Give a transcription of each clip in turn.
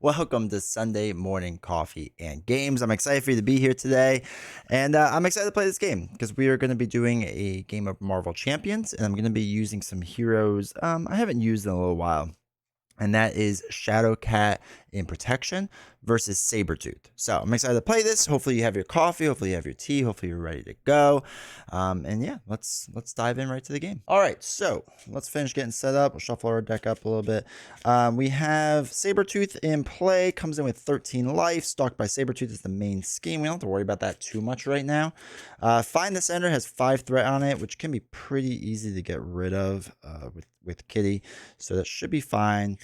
Welcome to Sunday Morning Coffee and Games. I'm excited for you to be here today, and I'm excited to play this game because we are going to be doing a game of Marvel Champions, and I'm going to be using some heroes I haven't used in a little while, and that is Shadowcat in Protection versus Sabretooth. So I'm excited to play this. Hopefully you have your coffee, hopefully you have your tea, hopefully you're ready to go. And yeah, let's dive in right to the game. All right, so let's finish getting set up. We'll shuffle our deck up a little bit. We have Sabretooth in play, comes in with 13 life. Stalked by Sabretooth is the main scheme. We don't have to worry about that too much right now. Find the Center has 5 threat on it, which can be pretty easy to get rid of with Kitty. So that should be fine.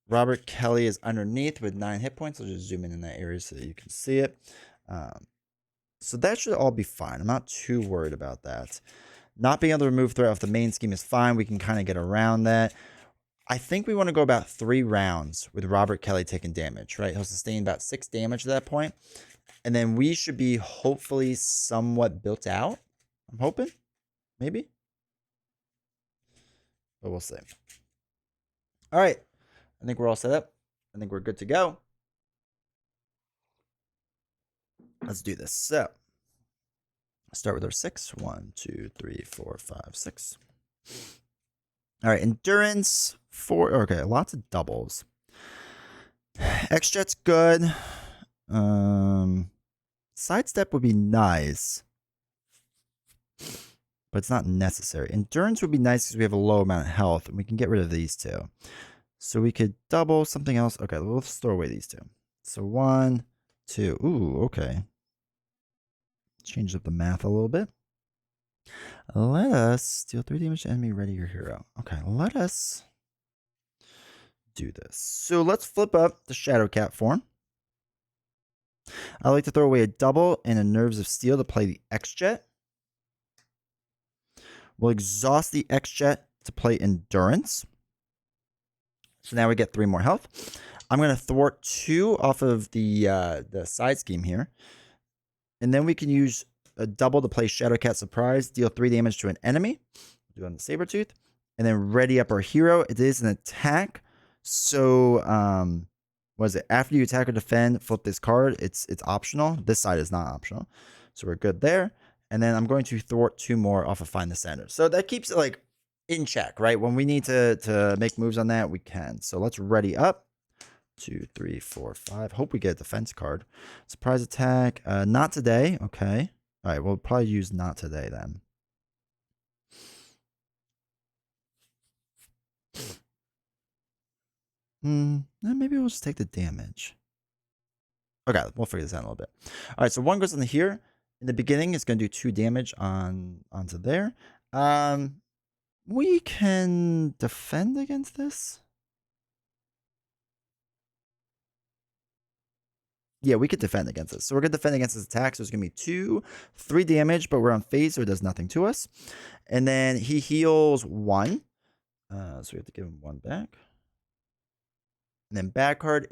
Robert Kelly is underneath with 9 hit points. I'll just zoom in that area so that you can see it. So that should all be fine. I'm not too worried about that. Not being able to remove threat off the main scheme is fine. We can kind of get around that. I think we want to go about 3 rounds with Robert Kelly taking damage, right? He'll sustain about 6 damage at that point. And then we should be hopefully somewhat built out. I'm hoping. Maybe. But we'll see. All right. I think we're all set up. I think we're good to go. Let's do this. So, start with our 6. 1, 2, 3, 4, 5, 6. All right, endurance 4. Okay, lots of doubles. X-Jet's good. Sidestep would be nice, but it's not necessary. Endurance would be nice because we have a low amount of health, and we can get rid of these two. So we could double something else. Okay, let's throw away these two. So 1, 2. Ooh, okay. Change up the math a little bit. Let us deal 3 damage to enemy. Ready your hero. Okay, let us do this. So let's flip up the Shadowcat form. I like to throw away a double and a Nerves of Steel to play the X-Jet. We'll exhaust the X-Jet to play Endurance. So now we get 3 more health. I'm going to thwart 2 off of the side scheme here. And then we can use a double to play Shadowcat Surprise, deal 3 damage to an enemy. Do it on the Sabretooth. And then ready up our hero. It is an attack. So, what is it? After you attack or defend, flip this card. It's optional. This side is not optional. So we're good there. And then I'm going to thwart 2 more off of Find the Center. So that keeps it like in check, right? When we need to make moves on that, we can. So let's ready up. 2, 3, 4, 5. Hope we get a defense card. Surprise attack. Not today. Okay. All right. We'll probably use not today then. Maybe we'll just take the damage. Okay. We'll figure this out in a little bit. All right. So 1 goes into here. In the beginning, it's going to do 2 damage onto there. We can defend against this. Yeah, we could defend against this. So we're going to defend against this attack. So it's going to be 2, 3 damage, but we're on phase, so it does nothing to us. And then he heals 1. So we have to give him 1 back. And then back card.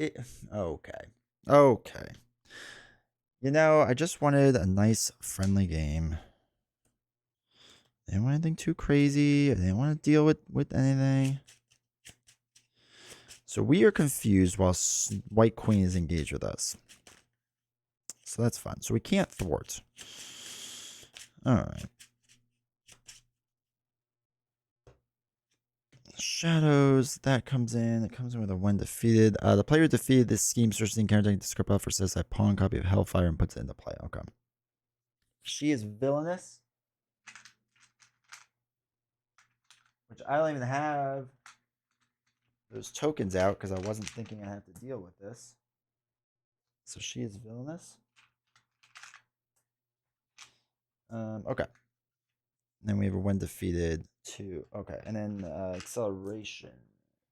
Okay. Okay. You know, I just wanted a nice, friendly game. I didn't want anything too crazy. I didn't want to deal with anything. So we are confused while White Queen is engaged with us. So that's fine. So we can't thwart. All right. Shadows, that comes in. It comes in with a when defeated. The player defeated this scheme searches the encounter the script out for says I pawn copy of Hellfire and puts it into play. Okay. She is villainous. Which I don't even have those tokens out because I wasn't thinking I have to deal with this. So she is villainous. Okay. And then we have a when defeated 2. Okay. And then acceleration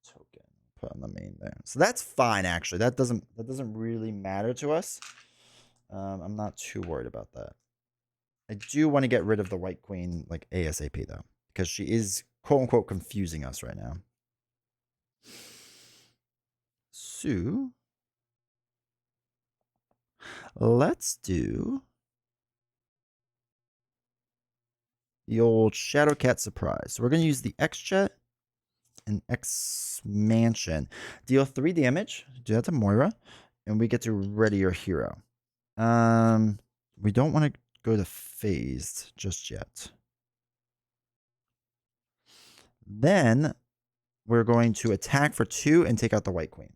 token. Put on the main there. So that's fine actually. That doesn't really matter to us. I'm not too worried about that. I do want to get rid of the White Queen like ASAP though. Because she is quote unquote confusing us right now. So let's do the old Shadowcat Surprise. So we're going to use the X-Jet an expansion. Deal 3 damage. Do that to Moira. And we get to ready your hero. We don't want to go to phased just yet. Then we're going to attack for 2 and take out the White Queen.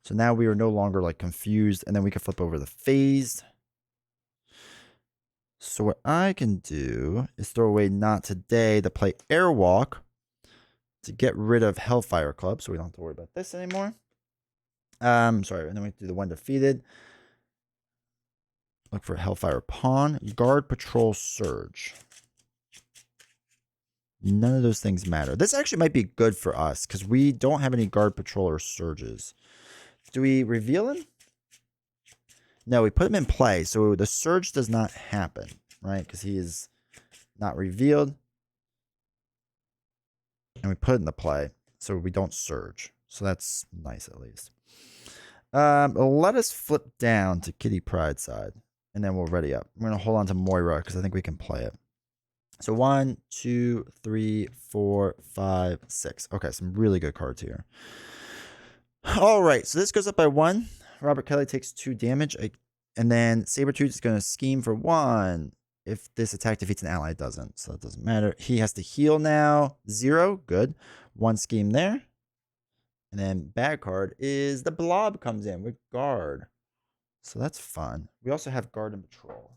So now we are no longer like confused, and then we can flip over the phased. So what I can do is throw away Not Today to play Airwalk to get rid of Hellfire Club, so we don't have to worry about this anymore. Sorry, and then we do the one defeated. Look for Hellfire Pawn. Guard, Patrol, Surge. None of those things matter. This actually might be good for us because we don't have any Guard, Patrol, or Surges. Do we reveal him? No, we put him in play, so the Surge does not happen, right? Because he is not revealed. And we put it in the play, so we don't Surge. So that's nice at least. Let us flip down to Kitty Pride side, and then we'll ready up. I'm going to hold on to Moira because I think we can play it. So 1, 2, 3, 4, 5, 6. Okay, some really good cards here. All right, so this goes up by 1. Robert Kelly takes 2 damage, and then Sabretooth is going to scheme for 1. If this attack defeats an ally, it doesn't, so that doesn't matter. He has to heal now. 0, good. 1 scheme there. And then bad card is the Blob comes in with Guard. So that's fun. We also have Guard and Patrol.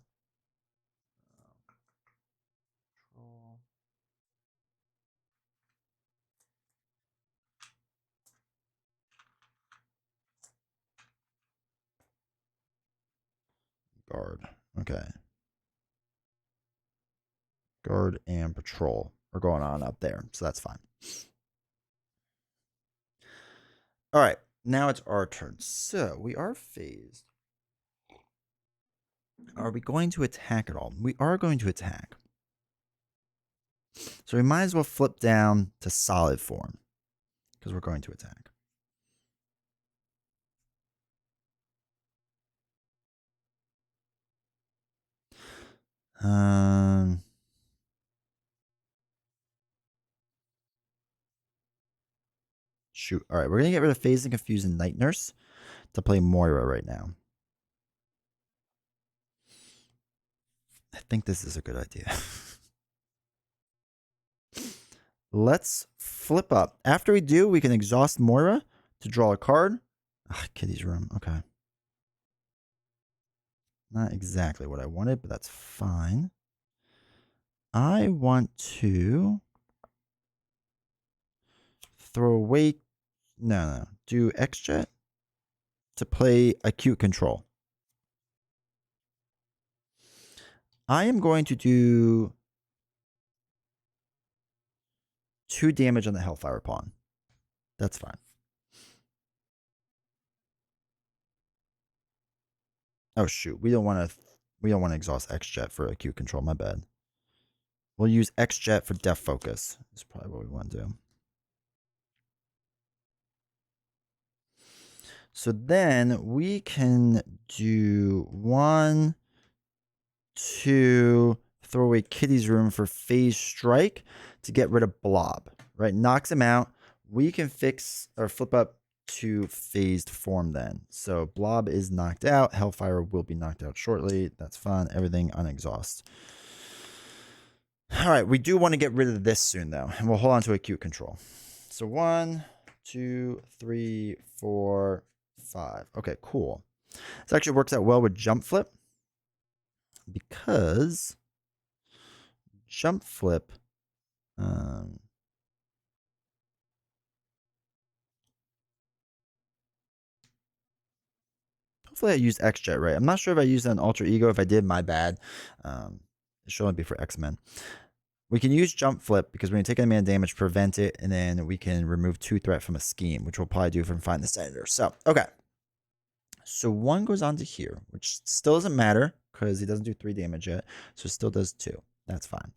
Guard. Okay. Guard and Patrol are going on up there, so that's fine. All right, now it's our turn. So we are phased. Are we going to attack at all? We are going to attack. So we might as well flip down to solid form because we're going to attack. Shoot. All right, we're going to get rid of Phase and Confuse and Night Nurse to play Moira right now. I think this is a good idea. Let's flip up. After we do, we can exhaust Moira to draw a card. Ah, Kitty's Room. Okay. Not exactly what I wanted, but that's fine. I want to throw away... No. Do X-Jet to play Acute Control. I am going to do 2 damage on the Hellfire Pawn. That's fine. Oh shoot, we don't want to exhaust X-Jet for Acute Control, my bad. We'll use X-Jet for Death Focus. That's probably what we want to do. So then we can do 1, 2, throw away Kitty's Room for Phase Strike to get rid of Blob, right? Knocks him out. We can fix or flip up to phased form then. So Blob is knocked out. Hellfire will be knocked out shortly. That's fine. Everything unexhaust. All right, we do want to get rid of this soon though, and we'll hold on to Acute Control. So 1, 2, 3, 4, 5. Okay, cool. This actually works out well with Jump Flip because Jump Flip hopefully I used X-Jet right. I'm not sure if I used it on Alter Ego. If I did, my bad. It should only be for X-Men. We can use Jump Flip because when you take enemy man damage, prevent it, and then we can remove 2 threat from a scheme, which we'll probably do from Find the Senator. So, okay. So 1 goes on to here, which still doesn't matter because he doesn't do 3 damage yet. So it still does 2. That's fine.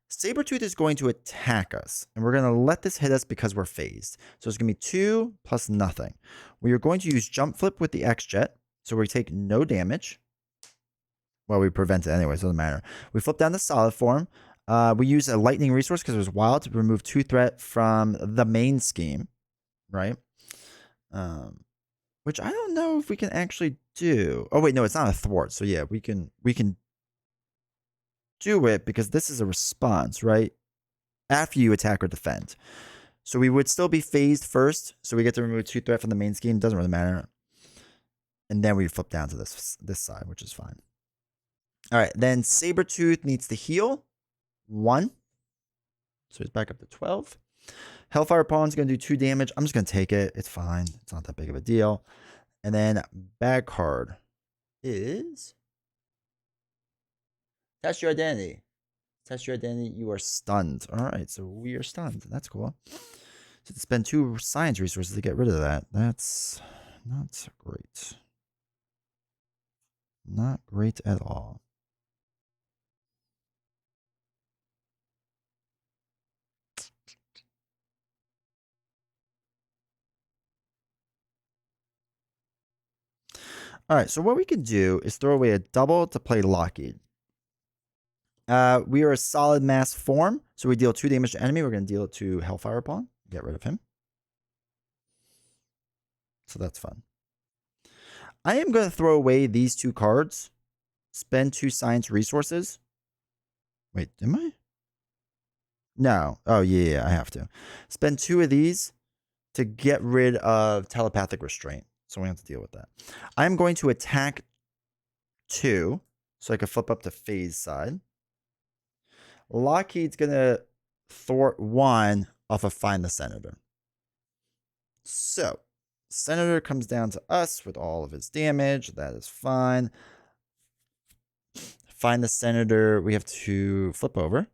Sabretooth is going to attack us, and we're going to let this hit us because we're phased. So it's going to be 2 plus nothing. We are going to use Jump Flip with the X-Jet, so we take no damage. Well, we prevent it anyway, so it doesn't matter. We flip down to solid form. We use a lightning resource because it was wild to remove 2 threat from the main scheme, right? Which I don't know if we can actually do. Oh wait, no, it's not a thwart. So yeah, we can do it because this is a response, right? After you attack or defend. So we would still be phased first. So we get to remove 2 threat from the main scheme. Doesn't really matter. And then we flip down to this side, which is fine. All right, then Sabretooth needs to heal 1. So he's back up to 12. Hellfire Pawn's going to do 2 damage. I'm just going to take it. It's fine. It's not that big of a deal. And then bad card is Test Your Identity. Test Your Identity. You are stunned. All right, so we are stunned. That's cool. So to spend 2 science resources to get rid of that. That's not great. Not great at all. All right, so what we can do is throw away a double to play Lockheed. We are a solid mass form, so we deal 2 damage to enemy. We're going to deal it to Hellfire Pawn. Get rid of him. So that's fun. I am going to throw away these 2 cards. Spend 2 science resources. Wait, am I? No. Oh, yeah, I have to. Spend 2 of these to get rid of telepathic restraint. So we have to deal with that. I'm going to attack 2, so I can flip up to phase side. Lockheed's going to thwart 1 off of Find the Senator. So, Senator comes down to us with all of his damage. That is fine. Find the Senator. We have to flip over.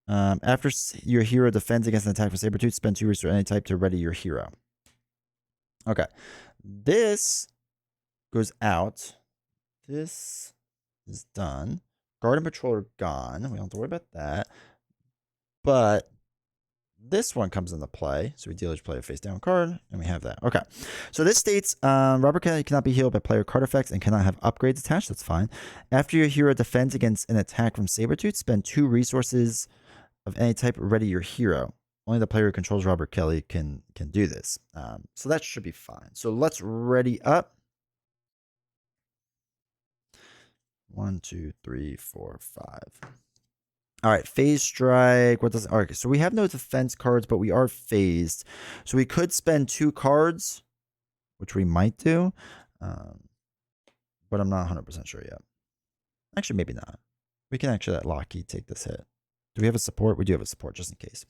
After your hero defends against an attack from Sabretooth, spend 2 resources any type to ready your hero. Okay. This goes out. This is done. Guard and Patrol are gone. We don't have to worry about that. But this one comes into play. So we deal each player face down card, and we have that. Okay. So this states Robert Kennedy cannot be healed by player card effects and cannot have upgrades attached. That's fine. After your hero defends against an attack from Sabretooth, spend 2 resources of any type, ready your hero. Only the player who controls Robert Kelly can do this. So that should be fine. So let's ready up. 1, 2, 3, 4, 5. All right, phase strike. What does? Okay, so we have no defense cards, but we are phased. So we could spend 2 cards, which we might do, but I'm not 100% sure yet. Actually, maybe not. We can actually let Lockheed take this hit. Do we have a support? We do have a support, just in case.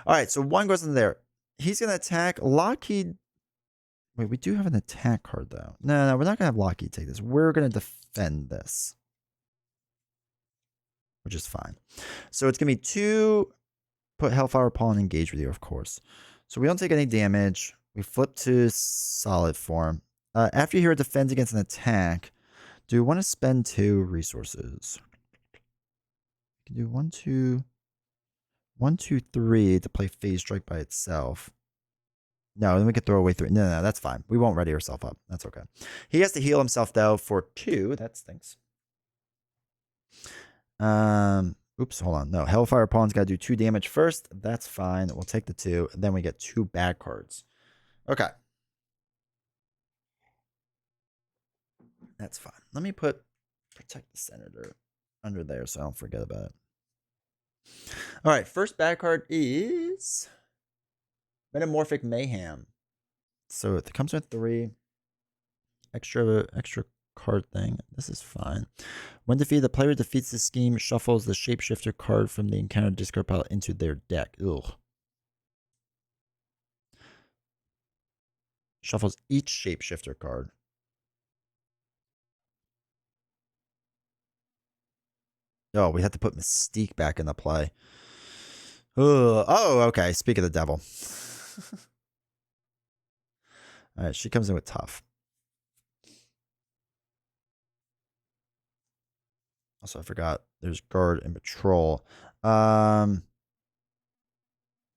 All right, so 1 goes in there. He's going to attack. Lockheed. Wait, we do have an attack card, though. No, we're not going to have Lockheed take this. We're going to defend this, which is fine. So it's going to be 2, put Hellfire Paw and engage with you, of course. So we don't take any damage. We flip to solid form. After your hero defends against an attack, do you want to spend 2 resources? You can do 1, 2, 1, 2, 3 to play phase strike by itself. No, then we could throw away 3. No, that's fine. We won't ready ourselves up. That's okay. He has to heal himself, though, for 2. That stinks. Oops, hold on. No, Hellfire Pawn's got to do 2 damage first. That's fine. We'll take the 2. Then we get 2 bad cards. Okay. That's fine. Let me put Protect the Senator under there so I don't forget about it. All right, first bad card is Metamorphic Mayhem. So it comes with 3 extra card thing. This is fine. When defeated, the player defeats the scheme, shuffles the shapeshifter card from the encounter discard pile into their deck. Ugh. Shuffles each shapeshifter card. Oh, we had to put Mystique back into play. Ugh. Oh, okay. Speak of the devil. All right, she comes in with tough. Also, I forgot there's guard and patrol.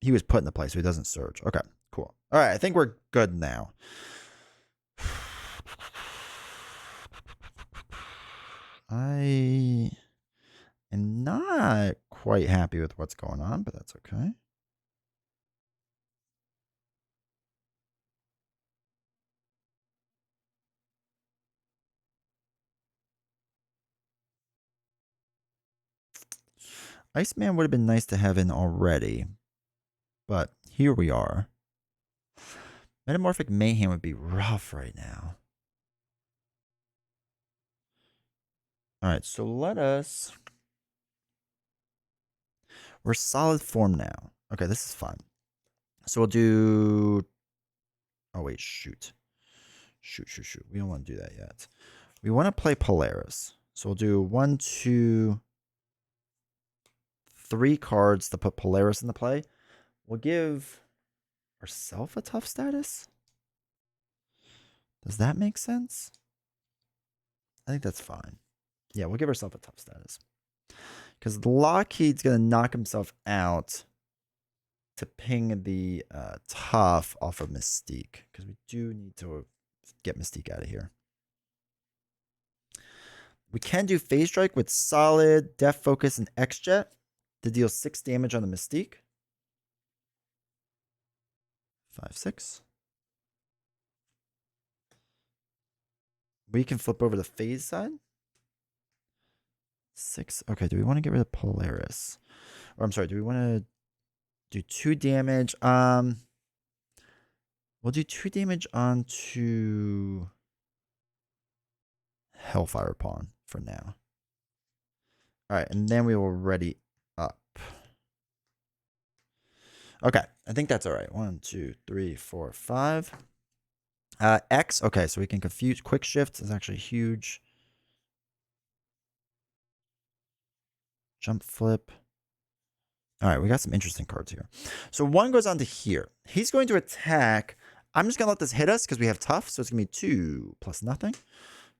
He was put into play, so he doesn't surge. Okay, cool. All right, I think we're good now. I am not quite happy with what's going on, but that's okay. Iceman would have been nice to have in already, but here we are. Metamorphic Mayhem would be rough right now. All right, so let us... We're solid form now. Okay, this is fun. So we'll do... Oh, wait, shoot. Shoot. We don't want to do that yet. We want to play Polaris. So we'll do 1, 2, 3 cards to put Polaris into play. We'll give ourselves a tough status. Does that make sense? I think that's fine. Yeah, we'll give ourselves a tough status. Because Lockheed's going to knock himself out to ping the tough off of Mystique. Because we do need to get Mystique out of here. We can do Phase Strike with Solid, Def Focus, and X-Jet to deal 6 damage on the Mystique. 5, 6. We can flip over the Phase side. 6. Okay, do we want to get rid of Polaris? Or I'm sorry, do we want to do 2 damage? We'll do 2 damage onto Hellfire Pawn for now. All right, and then we will ready up. Okay, I think that's all right. 1, 2, 3, 4, 5. X. Okay, so we can confuse. Quick Shift is actually huge. Jump Flip. All right, we got some interesting cards here. So 1 goes on to here. He's going to attack. I'm just going to let this hit us because we have tough. So it's going to be 2 plus nothing.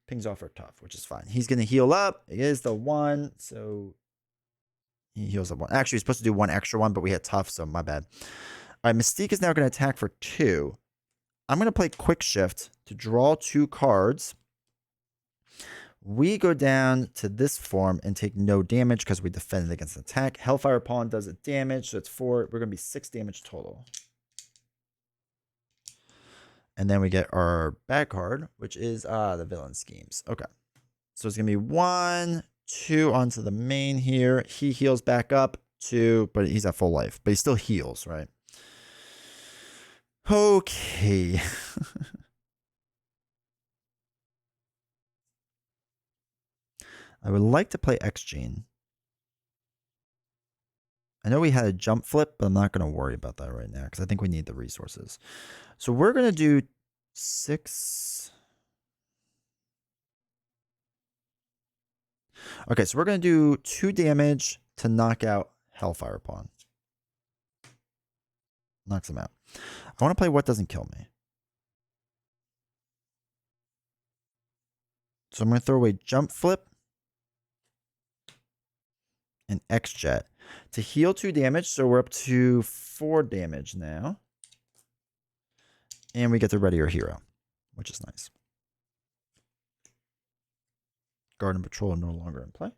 Pings off our tough, which is fine. He's going to heal up. It is the 1. So he heals up 1. Actually, he's supposed to do 1 extra 1, but we had tough, so my bad. All right, Mystique is now going to attack for 2. I'm going to play Quick Shift to draw 2 cards. We go down to this form and take no damage because we defended against an attack. Hellfire Pawn does it damage, so it's 4. We're going to be 6 damage total. And then we get our bad card, which is the Villain Schemes. Okay. So it's going to be 1, 2 onto the main here. He heals back up 2, but he's at full life. But he still heals, right? Okay. I would like to play X-Gene. I know we had a jump flip, but I'm not going to worry about that right now because I think we need the resources. So we're going to do 6. Okay, so we're going to do 2 damage to knock out Hellfire Pawn. Knocks him out. I want to play What Doesn't Kill Me. So I'm going to throw away Jump Flip and X-Jet to heal 2 damage. So we're up to 4 damage now. And we get to ready our hero, which is nice. Guard and Patrol are no longer in play.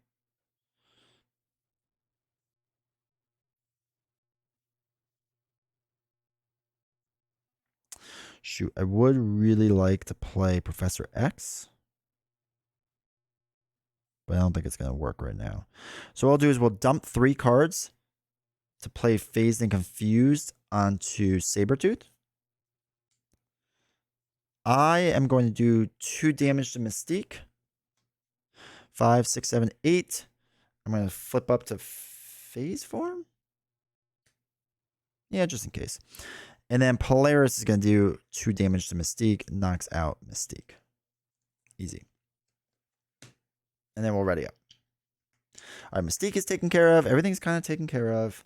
Shoot, I would really like to play Professor X. But I don't think it's going to work right now. So what I'll do is we'll dump 3 cards to play Phased and Confused onto Sabretooth. I am going to do 2 damage to Mystique. 5, 6, 7, 8. I'm going to flip up to Phase form. Yeah, just in case. And then Polaris is going to do 2 damage to Mystique. Knocks out Mystique. Easy. And then we'll ready up. All right, Mystique is taken care of. Everything's kind of taken care of.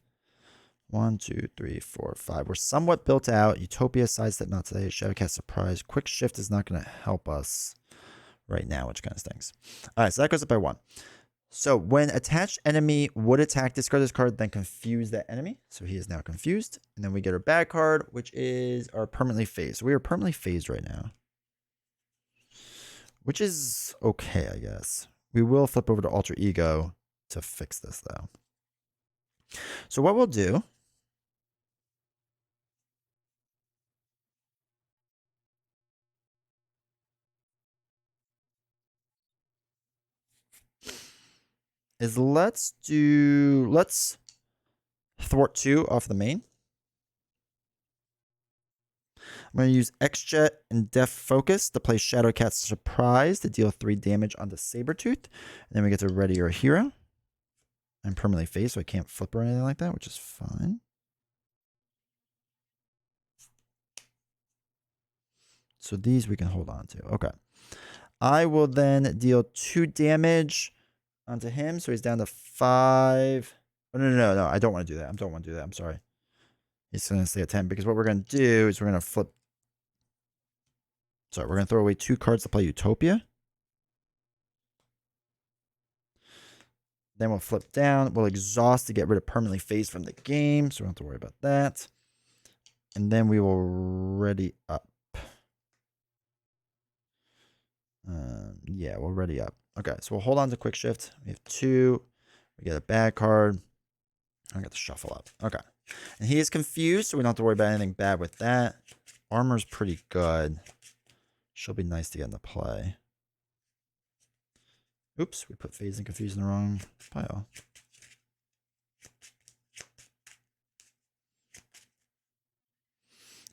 1, 2, 3, 4, 5. We're somewhat built out. Utopia, Sidestep, not today. Shadowcat, Surprise. Quick Shift is not going to help us right now, which kind of stinks. All right, so that goes up by 1. So when attached enemy would attack, discard this card, then confuse that enemy. So he is now confused. And then we get our bad card, which is our permanently phased. So we are permanently phased right now, which is okay, I guess. We will flip over to Alter Ego to fix this, though. So what we'll do is let's thwart 2 off the main. I'm going to use X-Jet and Def Focus to play Shadowcat Surprise to deal 3 damage onto Sabretooth. And then we get to ready our hero. I'm permanently phased, so I can't flip or anything like that, which is fine. So these we can hold on to. Okay. I will then deal 2 damage onto him, so he's down to 5. Oh, no. I don't want to do that. I'm sorry. He's going to stay at 10 because what we're going to do is we're going to flip. Sorry, we're going to throw away 2 cards to play Utopia. Then we'll flip down. We'll exhaust to get rid of permanently phased from the game, so we don't have to worry about that. And then we will ready up. Yeah, we'll ready up. Okay, so we'll hold on to quick shift. We have 2. We get a bad card. I got to shuffle up. Okay. And he is confused, so we don't have to worry about anything bad with that. Armor's pretty good. She'll be nice to get into play. Oops, we put phase and confuse in the wrong pile.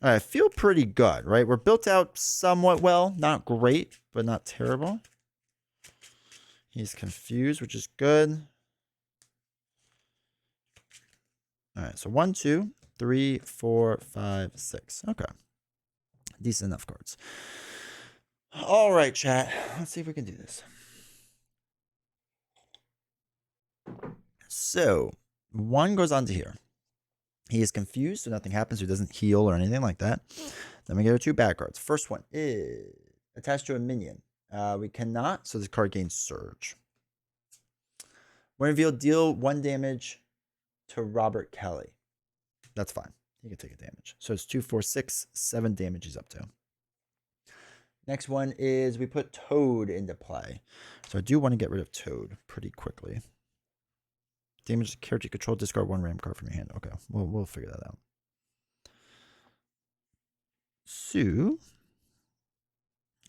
All right, I feel pretty good, right? We're built out somewhat well. Not great, but not terrible. He's confused, which is good. All right, so 1, 2, 3, 4, 5, 6. Okay. Decent enough cards. All right, chat. Let's see if we can do this. So 1 goes on to here. He is confused, so nothing happens. So he doesn't heal or anything like that. Then we get our 2 bad cards. First one is attached to a minion. We cannot, so this card gains Surge. When revealed, deal 1 damage to Robert Kelly. That's fine. He can take a damage. So it's 2, 4, 6, 7 damage he's up to. Next one is we put Toad into play. So I do want to get rid of Toad pretty quickly. Damage character you control, discard 1 random card from your hand. Okay, we'll figure that out. So,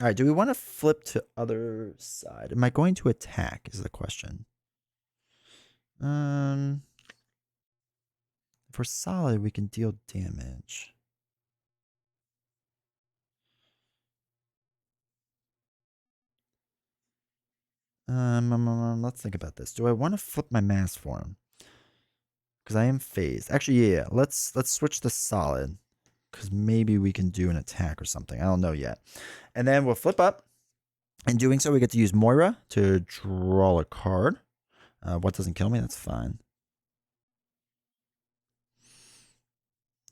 all right, do we want to flip to other side? Am I going to attack is the question. If we're solid, we can deal damage. Let's think about this. Do I want to flip my mass form? Because I am phased. Actually, yeah. Let's switch to solid. Because maybe we can do an attack or something. I don't know yet. And then we'll flip up. In doing so, we get to use Moira to draw a card. What doesn't kill me? That's fine.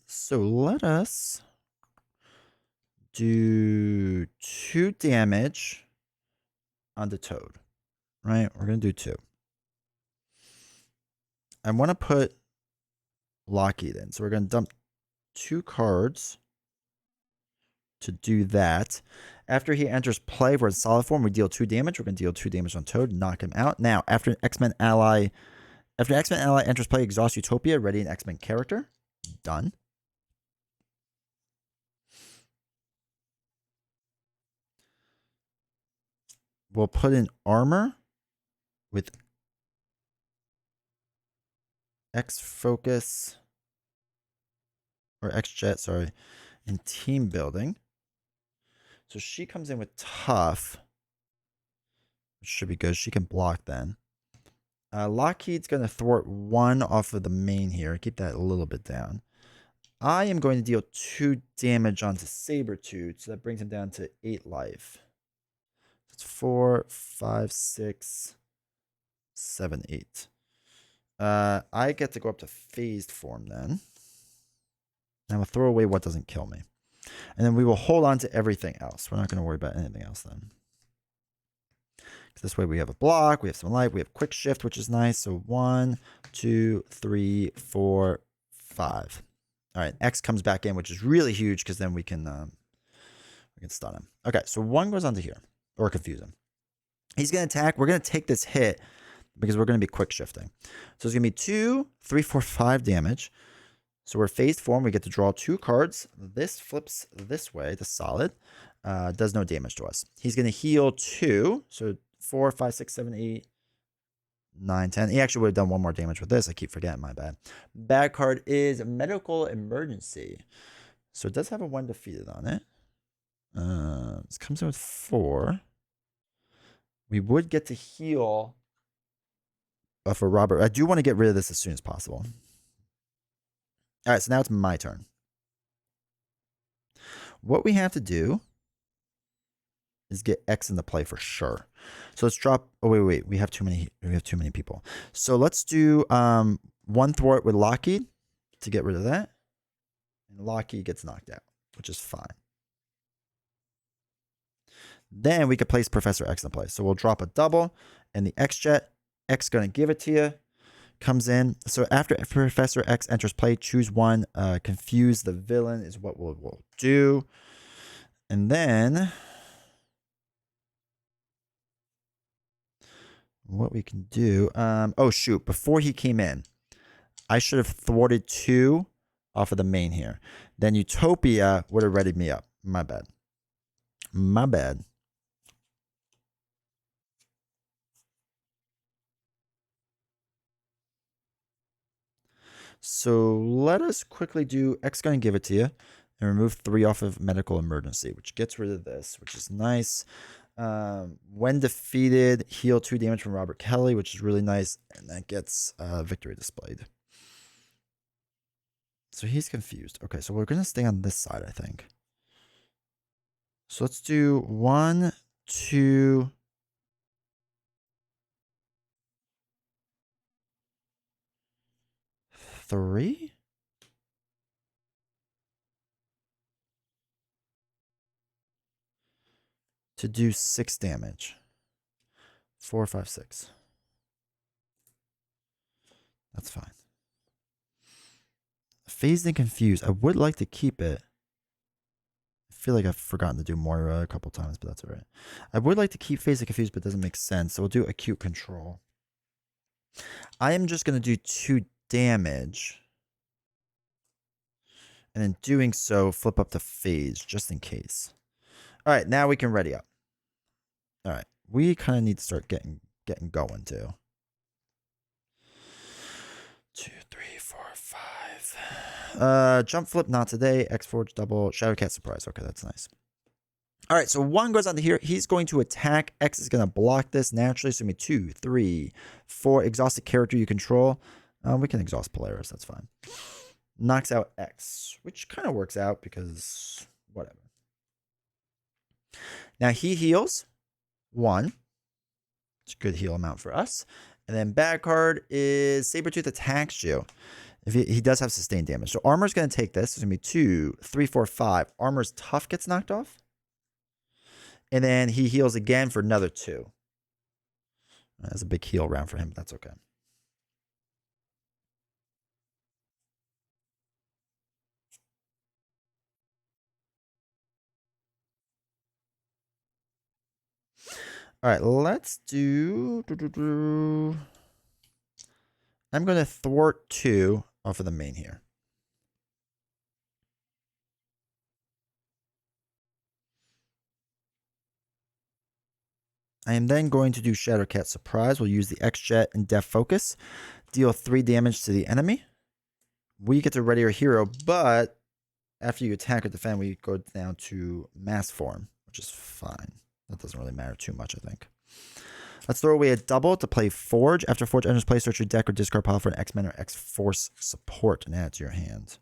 So let us do 2 damage on the Toad. Right? We're going to do 2. I want to put Lockheed in. So we're going to dump 2 cards to do that. After he enters play, we're in solid form. We deal 2 damage. We're going to deal 2 damage on Toad, knock him out. Now, after X-Men ally enters play, exhaust Utopia, ready an X-Men character. Done. We'll put in armor with X focus or X jet, sorry, in team building. So she comes in with tough, which should be good. She can block then. Lockheed's going to thwart 1 off of the main here. Keep that a little bit down. I am going to deal 2 damage onto Sabretooth, so that brings him down to 8 life. It's 4, 5, 6, 7, 8. I get to go up to phased form then. And we'll throw away what doesn't kill me. And then we will hold on to everything else. We're not going to worry about anything else then. This way we have a block, we have some light, we have quick shift, which is nice. So 1, 2, 3, 4, 5. All right, X comes back in, which is really huge because then we can stun him. Okay, so 1 goes onto here, or confuse him. He's going to attack. We're going to take this hit because we're going to be quick shifting. So it's going to be 2, 3, 4, 5 damage. So we're phased form. We get to draw 2 cards. This flips this way to solid. Does no damage to us. He's going to heal 2. So 4, 5, 6, 7, 8, 9, 10. He actually would have done 1 more damage with this. I keep forgetting, my bad. Bad card is Medical Emergency. So it does have a 1 defeated on it. This comes in with 4. We would get to heal for Robert. I do want to get rid of this as soon as possible. All right, so now it's my turn. What we have to do is get X into play for sure. So let's drop. Oh wait. We have too many people. So let's do 1 thwart with Lockheed to get rid of that, and Lockheed gets knocked out, which is fine. Then we could place Professor X in play. So we'll drop a double, and the X jet. X gonna give it to you. Comes in. So after Professor X enters play, choose 1. Confuse the villain is what we'll do. And then what we can do. Oh, shoot. Before he came in, I should have thwarted 2 off of the main here. Then Utopia would have readied me up. My bad. My bad. So let us quickly do X going to give it to you and remove 3 off of Medical Emergency, which gets rid of this, which is nice. When defeated, heal 2 damage from Robert Kelly, which is really nice, and that gets victory displayed. So he's confused. Okay, so we're going to stay on this side, I think. So let's do 1, 2... 3? To do 6 damage. 4, 5, 6. That's fine. Phased and confused. I would like to keep it. I feel like I've forgotten to do Moira a couple times, but that's all right. I would like to keep phased and confused, but it doesn't make sense. So we'll do acute control. I am just going to do 2 damage. And in doing so, flip up to phase just in case. All right, now we can ready up. All right, we kind of need to start getting going too. 2, 3, 4, 5. Jump flip, not today. X Forge double. Shadowcat surprise. Okay, that's nice. All right, so 1 goes on to here. He's going to attack. X is going to block this naturally. So, 2, 3, 4. Exhausted character you control. We can exhaust Polaris. That's fine. Knocks out X, which kind of works out because whatever. Now he heals 1. It's a good heal amount for us. And then bad card is Sabretooth attacks you. If he does have sustained damage. So armor's going to take this. It's going to be 2, 3, 4, 5. Armor's tough gets knocked off. And then he heals again for another 2. That's a big heal round for him, but that's okay. All right, let's do... I'm going to thwart 2 off of the main here. I am then going to do Shadowcat Surprise. We'll use the X-Jet and Def Focus. Deal 3 damage to the enemy. We get to ready our hero, but after you attack or defend, we go down to Mass Form, which is fine. That doesn't really matter too much, I think. Let's throw away a double to play Forge. After Forge enters play, search your deck or discard pile for an X-Men or X-Force support and add it to your hand.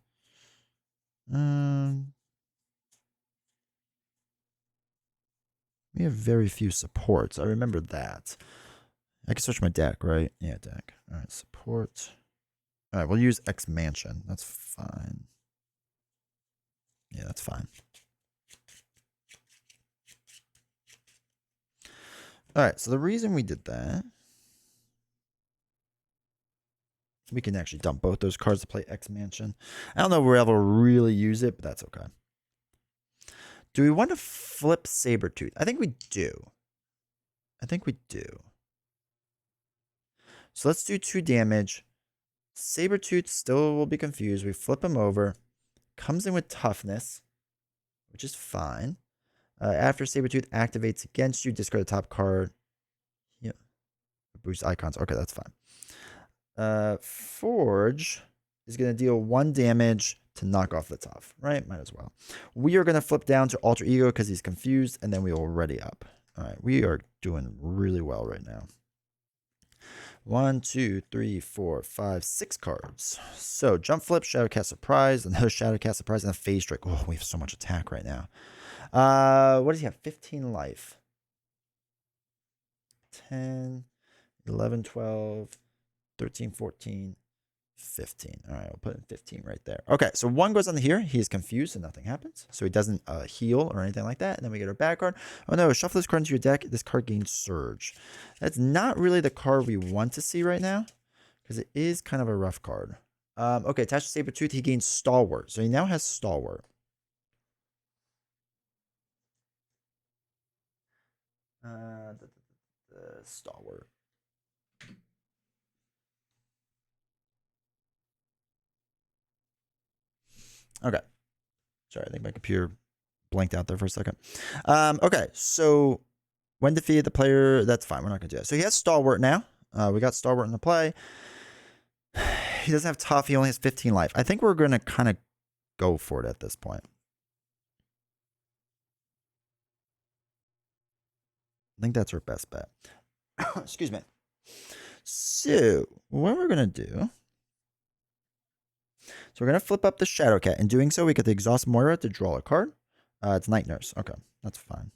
We have very few supports. I remember that. I can search my deck, right? Yeah, deck. All right, support. All right, we'll use X-Mansion. That's fine. Yeah, that's fine. All right, so the reason we did that, we can actually dump both those cards to play X-Mansion. I don't know if we're able to really use it, but that's okay. Do we want to flip Sabretooth? I think we do. So let's do 2 damage. Sabretooth still will be confused. We flip him over. Comes in with toughness, which is fine. After Sabretooth activates against you, discard the top card. Yeah. Boost icons. Okay, that's fine. Forge is going to deal 1 damage to knock off the tough, right? Might as well. We are going to flip down to Alter Ego because he's confused, and then we will ready up. All right, we are doing really well right now. 1, 2, 3, 4, 5, 6 cards. So jump flip, Shadowcat surprise, another Shadowcat surprise, and a phase strike. Oh, we have so much attack right now. What does he have? 15 life. 10, 11, 12, 13, 14, 15. All right, we'll put in 15 right there. Okay, so 1 goes on here. He is confused and nothing happens. So he doesn't heal or anything like that. And then we get our bad card. Oh no, shuffle this card into your deck. This card gains Surge. That's not really the card we want to see right now because it is kind of a rough card. Okay, attached to Sabretooth, he gains Stalwart. So he now has Stalwart. Stalwart. Okay. Sorry, I think my computer blanked out there for a second. Okay, so when defeated, the player, that's fine. We're not going to do that. So he has Stalwart now. We got Stalwart in the play. He doesn't have tough. He only has 15 life. I think we're going to kind of go for it at this point. I think that's our best bet. Excuse me. So what we're going to do, so we're going to flip up the Shadowcat. In doing so, we get the Exhaust Moira to draw a card. It's Night Nurse. Okay, that's fine.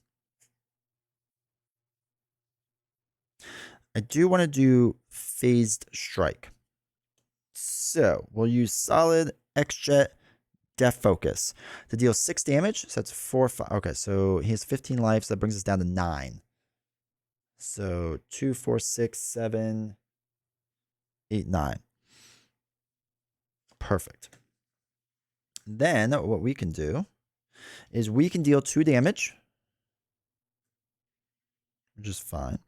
I do want to do Phased Strike. So we'll use Solid, X-Jet, Death Focus to deal 6 damage. So that's 4, 5. Okay, so he has 15 life, so that brings us down to 9. So 2, 4, 6, 7, 8, 9. Perfect. Then what we can do is we can deal 2 damage, which is fine.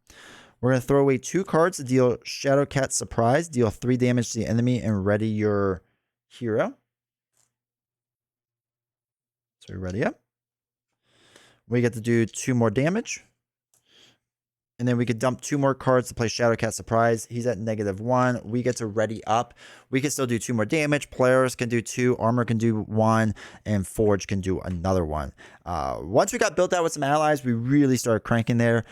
We're going to throw away 2 cards to deal Shadowcat Surprise, deal 3 damage to the enemy, and ready your hero. So we ready up. We get to do 2 more damage. And then we could dump 2 more cards to play Shadowcat Surprise. He's at -1. We get to ready up. We can still do 2 more damage. Players can do 2. Armor can do 1. And Forge can do another 1. Once we got built out with some allies, we really started cranking there.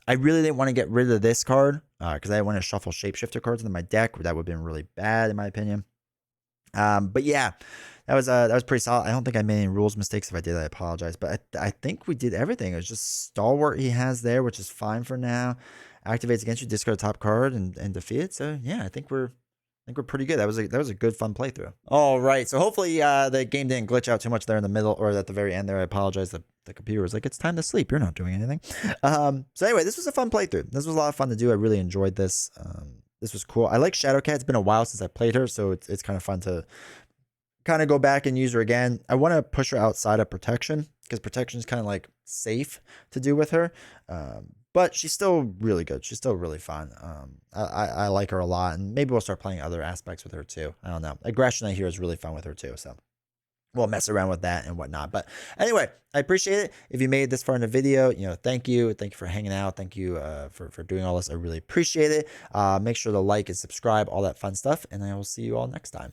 I really didn't want to get rid of this card because I didn't want to shuffle Shapeshifter cards into my deck. That would have been really bad in my opinion. But yeah, that was pretty solid. I don't think I made any rules mistakes. If I did, I apologize. But I think we did everything. It was just Stalwart he has there, which is fine for now. Activates against you, discard a top card and defeat it. So yeah, I think we're pretty good. That was a good fun playthrough. All right, so hopefully the game didn't glitch out too much there in the middle or at the very end there. I apologize. The computer was like, it's time to sleep. You're not doing anything. So anyway, this was a fun playthrough. This was a lot of fun to do. I really enjoyed this. This was cool. I like Shadowcat. It's been a while since I played her, so it's kind of fun to kind of go back and use her again. I want to push her outside of protection because protection is kind of like safe to do with her. But she's still really good. She's still really fun. I like her a lot, and maybe we'll start playing other aspects with her too. I don't know. Aggression I hear is really fun with her too, so we'll mess around with that and whatnot. But anyway, I appreciate it. If you made it this far in the video, thank you. Thank you for hanging out. Thank you for doing all this. I really appreciate it. Make sure to like and subscribe, all that fun stuff, and I will see you all next time.